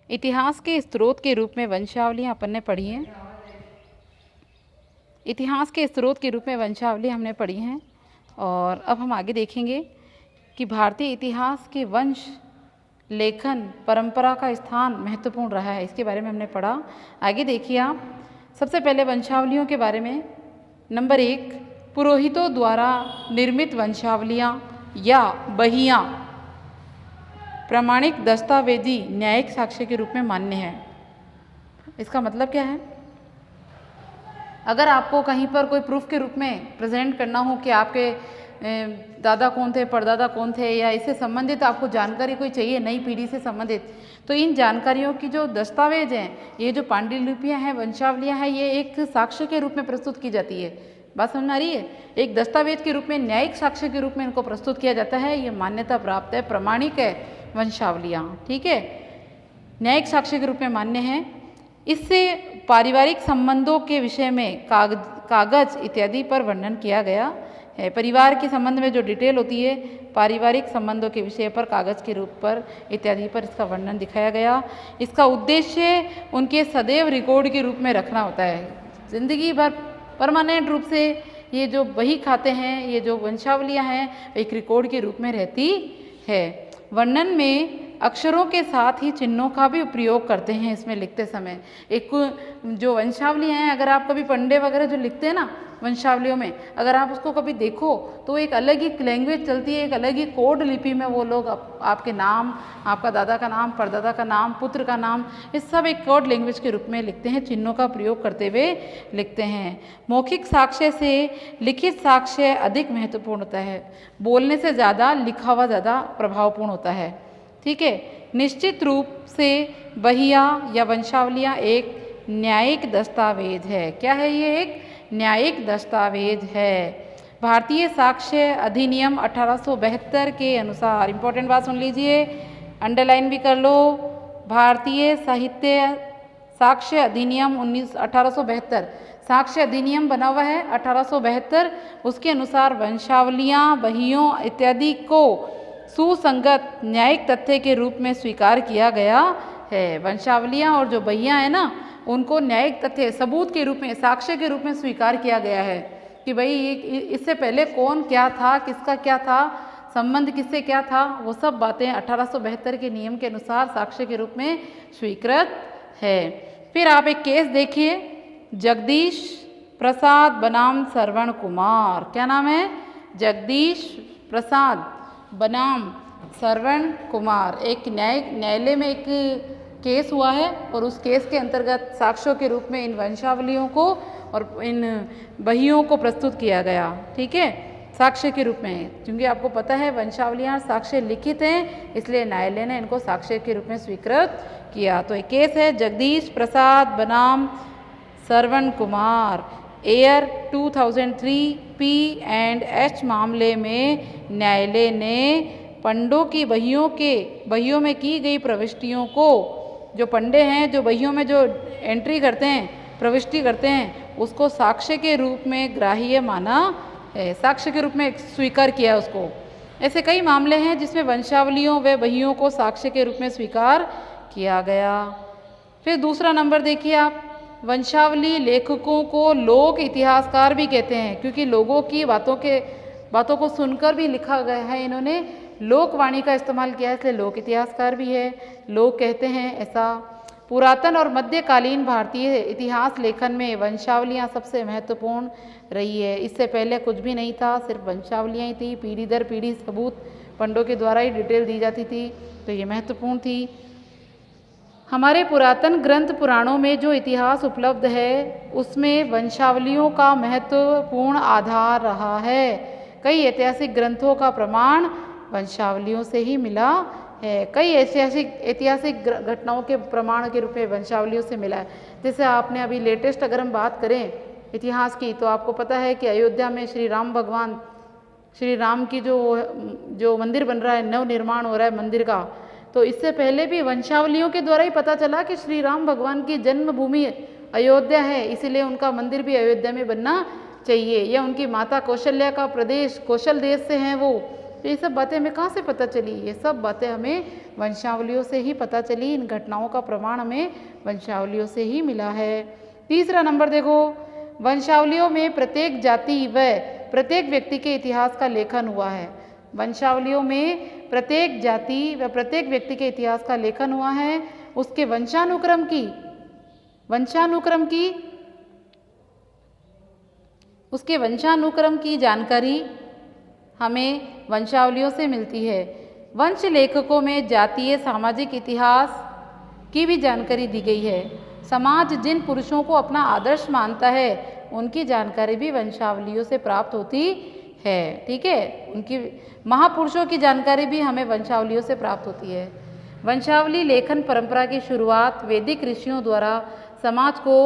इतिहास के स्रोत के रूप में वंशावलियाँ अपन ने पढ़ी हैं। इतिहास के स्रोत के रूप में वंशावली हमने पढ़ी हैं और अब हम आगे देखेंगे कि भारतीय इतिहास के वंश लेखन परंपरा का स्थान महत्वपूर्ण रहा है, इसके बारे में हमने पढ़ा। आगे देखिए आप, सबसे पहले वंशावलियों के बारे में। नंबर 1, पुरोहितों द्वारा निर्मित वंशावलियाँ या बहियाँ प्रामाणिक दस्तावेजी न्यायिक साक्ष्य के रूप में मान्य है। इसका मतलब क्या है? अगर आपको कहीं पर कोई प्रूफ के रूप में प्रेजेंट करना हो कि आपके दादा कौन थे, परदादा कौन थे, या इससे संबंधित आपको जानकारी कोई चाहिए नई पीढ़ी से संबंधित, तो इन जानकारियों की जो दस्तावेज हैं, ये जो पांडुलिपियाँ हैं, वंशावलियाँ हैं, ये एक साक्ष्य के रूप में प्रस्तुत की जाती है। बात समझ आ रही है? एक दस्तावेज के रूप में, न्यायिक साक्ष्य के रूप में इनको प्रस्तुत किया जाता है। ये मान्यता प्राप्त है, प्रमाणिक है वंशावलियाँ, ठीक है, न्यायिक साक्ष्य के रूप में मान्य है। इससे पारिवारिक संबंधों के विषय में कागज इत्यादि पर वर्णन किया गया है। परिवार के संबंध में जो डिटेल होती है, पारिवारिक संबंधों के विषय पर कागज के रूप पर इत्यादि पर इसका वर्णन दिखाया गया। इसका उद्देश्य उनके सदैव रिकॉर्ड के रूप में रखना होता है। जिंदगी भर परमानेंट रूप से ये जो बही खाते हैं, ये जो वंशावलियाँ हैं, एक रिकॉर्ड के रूप में रहती है। वर्णन में अक्षरों के साथ ही चिन्हों का भी प्रयोग करते हैं इसमें लिखते समय। एक जो वंशावलियाँ हैं, अगर आप कभी पंडे वगैरह जो लिखते हैं ना वंशावलियों में, अगर आप उसको कभी देखो तो एक अलग ही लैंग्वेज चलती है, एक अलग ही कोड लिपि में वो लोग आपके नाम, आपका दादा का नाम, परदादा का नाम, पुत्र का नाम, ये सब एक कोड लैंग्वेज के रूप में लिखते हैं, चिन्हों का प्रयोग करते हुए लिखते हैं। मौखिक साक्ष्य से लिखित साक्ष्य अधिक महत्वपूर्ण होता है। बोलने से ज़्यादा लिखा हुआ ज़्यादा प्रभावपूर्ण होता है, ठीक है। निश्चित रूप से बहिया या वंशावलियाँ एक न्यायिक दस्तावेज है। क्या है ये? एक न्यायिक दस्तावेज है। भारतीय साक्ष्य अधिनियम 1872 के अनुसार, इंपॉर्टेंट बात सुन लीजिए, अंडरलाइन भी कर लो, भारतीय साहित्य साक्ष्य अधिनियम 1872, साक्ष्य अधिनियम बना हुआ है 1872, उसके अनुसार वंशावलियाँ, बहियों इत्यादि को सुसंगत न्यायिक तथ्य के रूप में स्वीकार किया गया है। वंशावलियाँ और जो बहियाँ हैं ना, उनको न्यायिक तथ्य, सबूत के रूप में, साक्ष्य के रूप में स्वीकार किया गया है कि भाई इससे पहले कौन क्या था, किसका क्या था, संबंध किससे क्या था, वो सब बातें 1872 के नियम के अनुसार साक्ष्य के रूप में स्वीकृत है। फिर आप एक केस देखिए, जगदीश प्रसाद बनाम श्रवण कुमार। क्या नाम है? जगदीश प्रसाद बनाम श्रवण कुमार। एक न्यायालय में एक केस हुआ है और उस केस के अंतर्गत साक्ष्यों के रूप में इन वंशावलियों को और इन बहियों को प्रस्तुत किया गया, ठीक है, साक्ष्य के रूप में। क्योंकि आपको पता है वंशावलियाँ साक्ष्य लिखित हैं, इसलिए न्यायालय ने इनको साक्ष्य के रूप में स्वीकृत किया। तो एक केस है जगदीश प्रसाद बनाम श्रवण कुमार, एयर 2003 P&H मामले में न्यायालय ने पंडों की बहियों में की गई प्रविष्टियों को, जो पंडे हैं जो बहियों में जो एंट्री करते हैं, प्रविष्टि करते हैं, उसको साक्ष्य के रूप में ग्राह्य माना है, साक्ष्य के रूप में स्वीकार किया उसको। ऐसे कई मामले हैं जिसमें वंशावलियों व बहियों को साक्ष्य के रूप में स्वीकार किया गया। फिर दूसरा नंबर देखिए आप, वंशावली लेखकों को लोक इतिहासकार भी कहते हैं, क्योंकि लोगों की बातों को सुनकर भी लिखा गया है, इन्होंने लोकवाणी का इस्तेमाल किया है, इसलिए लोक इतिहासकार भी है, लोग कहते हैं ऐसा। पुरातन और मध्यकालीन भारतीय इतिहास लेखन में वंशावलियाँ सबसे महत्वपूर्ण रही है। इससे पहले कुछ भी नहीं था, सिर्फ वंशावलियाँ ही थी, पीढ़ी दर पीढ़ी सबूत पंडों के द्वारा ही डिटेल दी जाती थी, तो ये महत्वपूर्ण थी। हमारे पुरातन ग्रंथ पुराणों में जो इतिहास उपलब्ध है उसमें वंशावलियों का महत्वपूर्ण आधार रहा है। कई ऐतिहासिक ग्रंथों का प्रमाण वंशावलियों से ही मिला है। कई ऐतिहासिक घटनाओं के प्रमाण के रूप में वंशावलियों से मिला है। जैसे आपने अभी लेटेस्ट अगर हम बात करें इतिहास की, तो आपको पता है कि अयोध्या में श्री राम की जो मंदिर बन रहा है, नव निर्माण हो रहा है मंदिर का, तो इससे पहले भी वंशावलियों के द्वारा ही पता चला कि श्री राम भगवान की जन्मभूमि अयोध्या है, इसीलिए उनका मंदिर भी अयोध्या में बनना चाहिए। या उनकी माता कौशल्या का प्रदेश कौशल देश से हैं वो, तो ये सब बातें हमें कहाँ से पता चली? ये सब बातें हमें वंशावलियों से ही पता चली। इन घटनाओं का प्रमाण हमें वंशावलियों से ही मिला है। तीसरा नंबर देखो, वंशावलियों में प्रत्येक जाति व प्रत्येक व्यक्ति के इतिहास का लेखन हुआ है। वंशावलियों में प्रत्येक जाति व प्रत्येक व्यक्ति के इतिहास का लेखन हुआ है। उसके वंशानुक्रम की जानकारी हमें वंशावलियों से मिलती है। वंश लेखकों में जातीय सामाजिक इतिहास की भी जानकारी दी गई है। समाज जिन पुरुषों को अपना आदर्श मानता है उनकी जानकारी भी वंशावलियों से प्राप्त होती है। ठीक है, उनकी महापुरुषों की जानकारी भी हमें वंशावलियों से प्राप्त होती है। वंशावली लेखन परंपरा की शुरुआत वैदिक ऋषियों द्वारा समाज को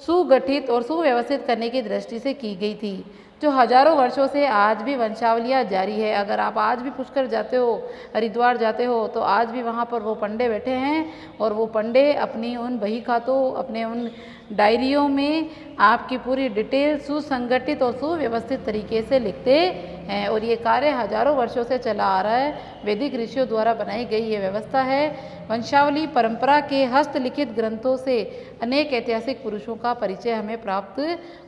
सुगठित और सुव्यवस्थित करने की दृष्टि से की गई थी, जो हजारों वर्षों से आज भी वंशावलियाँ जारी है। अगर आप आज भी पुष्कर जाते हो, हरिद्वार जाते हो, तो आज भी वहाँ पर वो पंडे बैठे हैं और वो पंडे अपनी उन बही खातों, अपने उन डायरियों में आपकी पूरी डिटेल सुसंगठित और सुव्यवस्थित तरीके से लिखते हैं। और ये कार्य हजारों वर्षों से चला आ रहा है। वैदिक ऋषियों द्वारा बनाई गई ये व्यवस्था है। वंशावली परंपरा के हस्तलिखित ग्रंथों से अनेक ऐतिहासिक पुरुषों का परिचय हमें प्राप्त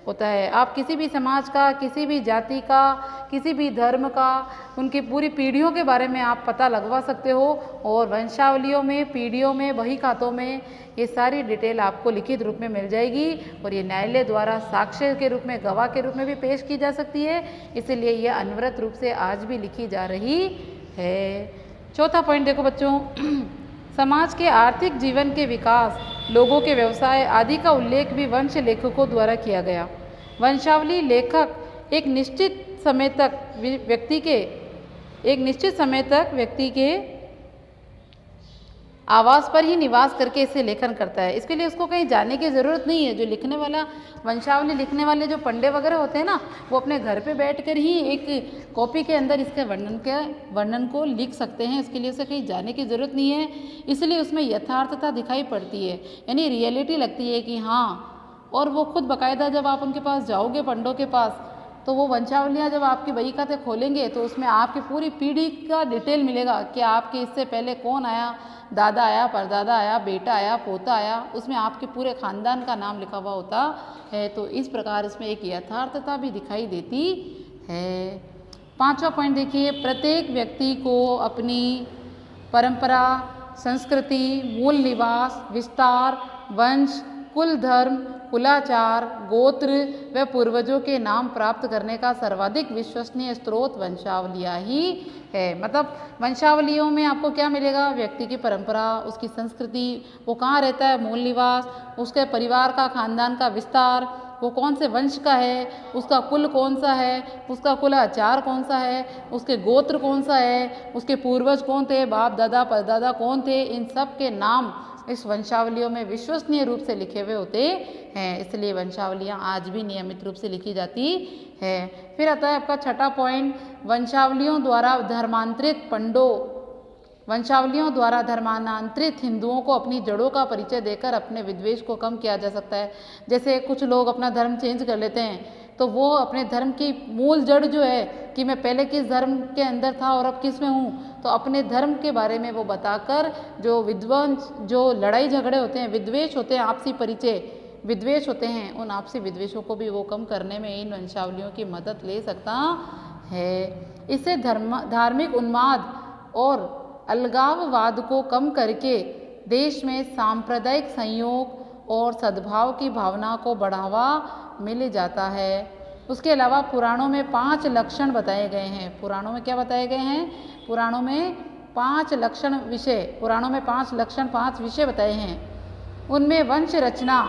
होता है। आप किसी भी समाज का, किसी भी जाति का, किसी भी धर्म का, उनकी पूरी पीढ़ियों के बारे में आप पता लगवा सकते हो। और वंशावलियों में, पीढ़ियों में, बही खातों में ये सारी डिटेल आपको लिखित रूप में मिल जाएगी और ये न्यायालय द्वारा साक्ष्य के रूप में, गवाह के रूप में भी पेश की जा सकती है। इसलिए यह अनवरत रूप से आज भी लिखी जा रही है। चौथा पॉइंट देखो बच्चों, समाज के आर्थिक जीवन के विकास, लोगों के व्यवसाय आदि का उल्लेख भी वंश लेखकों द्वारा किया गया। वंशावली लेखक एक निश्चित समय तक व्यक्ति के आवास पर ही निवास करके इसे लेखन करता है। इसके लिए उसको कहीं जाने की ज़रूरत नहीं है। जो लिखने वाला, वंशावली लिखने वाले जो पंडे वगैरह होते हैं ना, वो अपने घर पे बैठकर ही एक कॉपी के अंदर इसके वर्णन को लिख सकते हैं। इसके लिए उसे कहीं जाने की ज़रूरत नहीं है। इसलिए उसमें यथार्थता दिखाई पड़ती है, यानी रियलिटी लगती है कि हाँ। और वो खुद बाकायदा जब आप उनके पास जाओगे, पंडों के पास, तो वो वंशावलियाँ जब आपकी बही खाते खोलेंगे तो उसमें आपकी पूरी पीढ़ी का डिटेल मिलेगा कि आपके इससे पहले कौन आया, दादा आया, परदादा आया, बेटा आया, पोता आया, उसमें आपके पूरे खानदान का नाम लिखा हुआ होता है। तो इस प्रकार इसमें एक यथार्थता भी दिखाई देती है। पांचवा पॉइंट देखिए, प्रत्येक व्यक्ति को अपनी परंपरा, संस्कृति, मूल निवास, विस्तार, वंश, कुल धर्म, कुलाचार, गोत्र व पूर्वजों के नाम प्राप्त करने का सर्वाधिक विश्वसनीय स्रोत वंशावलियाँ ही है। मतलब वंशावलियों में आपको क्या मिलेगा? व्यक्ति की परंपरा, उसकी संस्कृति, वो कहाँ रहता है, मूल निवास, उसके परिवार का, खानदान का विस्तार, वो कौन से वंश का है, उसका कुल कौन सा है, उसका कुलाचार कौन सा है, उसके गोत्र कौन सा है, उसके पूर्वज कौन थे, बाप दादा परदादा कौन थे, इन सब के नाम इस वंशावलियों में विश्वसनीय रूप से लिखे हुए होते हैं। इसलिए वंशावलियाँ आज भी नियमित रूप से लिखी जाती है। फिर आता है आपका छठा पॉइंट, वंशावलियों द्वारा धर्मांतरित हिंदुओं को अपनी जड़ों का परिचय देकर अपने विद्वेष को कम किया जा सकता है। जैसे कुछ लोग अपना धर्म चेंज कर लेते हैं, तो वो अपने धर्म की मूल जड़ जो है कि मैं पहले किस धर्म के अंदर था और अब किस में हूँ, तो अपने धर्म के बारे में वो बताकर जो विद्वांस, जो लड़ाई झगड़े होते हैं, विद्वेष होते हैं, आपसी परिचय विद्वेष होते हैं, उन आपसी विद्वेषों को भी वो कम करने में इन वंशावलियों की मदद ले सकता है। इससे धार्मिक उन्माद और अलगाववाद को कम करके देश में सांप्रदायिक संयोग और सद्भाव की भावना को बढ़ावा मिल जाता है। उसके अलावा पुराणों में 5 लक्षण बताए गए हैं। पुराणों में क्या बताए गए हैं? पुराणों में 5 लक्षण 5 विषय बताए हैं। उनमें वंश रचना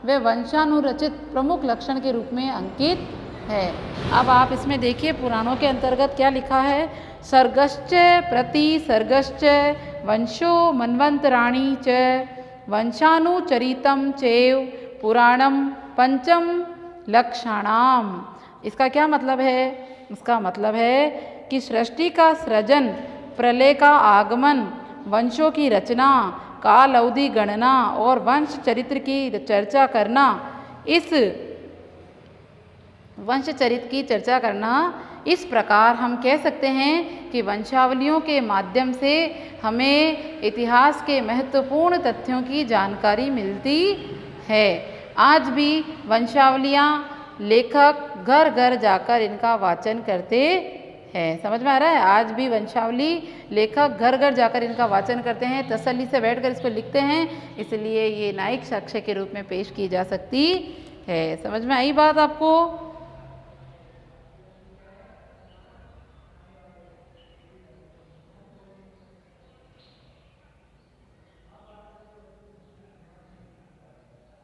व वंशानुरचित प्रमुख लक्षण के रूप में अंकित है। अब आप इसमें देखिए पुराणों के अंतर्गत क्या लिखा है। सर्गश्च प्रतिसर्गश्च वंशो मन्वन्तराणि च वंशानुचरितं चैव पुराणं पंचम लक्षणाम। इसका क्या मतलब है? इसका मतलब है कि सृष्टि का सृजन, प्रलय का आगमन, वंशों की रचना, काल अवधि गणना और वंश चरित्र की चर्चा करना, इस प्रकार हम कह सकते हैं कि वंशावलियों के माध्यम से हमें इतिहास के महत्वपूर्ण तथ्यों की जानकारी मिलती है। आज भी वंशावलियाँ लेखक घर घर जाकर इनका वाचन करते हैं। समझ में आ रहा है? आज भी वंशावली लेखक घर घर जाकर इनका वाचन करते हैं, तसल्ली से बैठकर इसको लिखते हैं, इसलिए ये न्यायिक साक्ष्य के रूप में पेश की जा सकती है। समझ में आई बात आपको?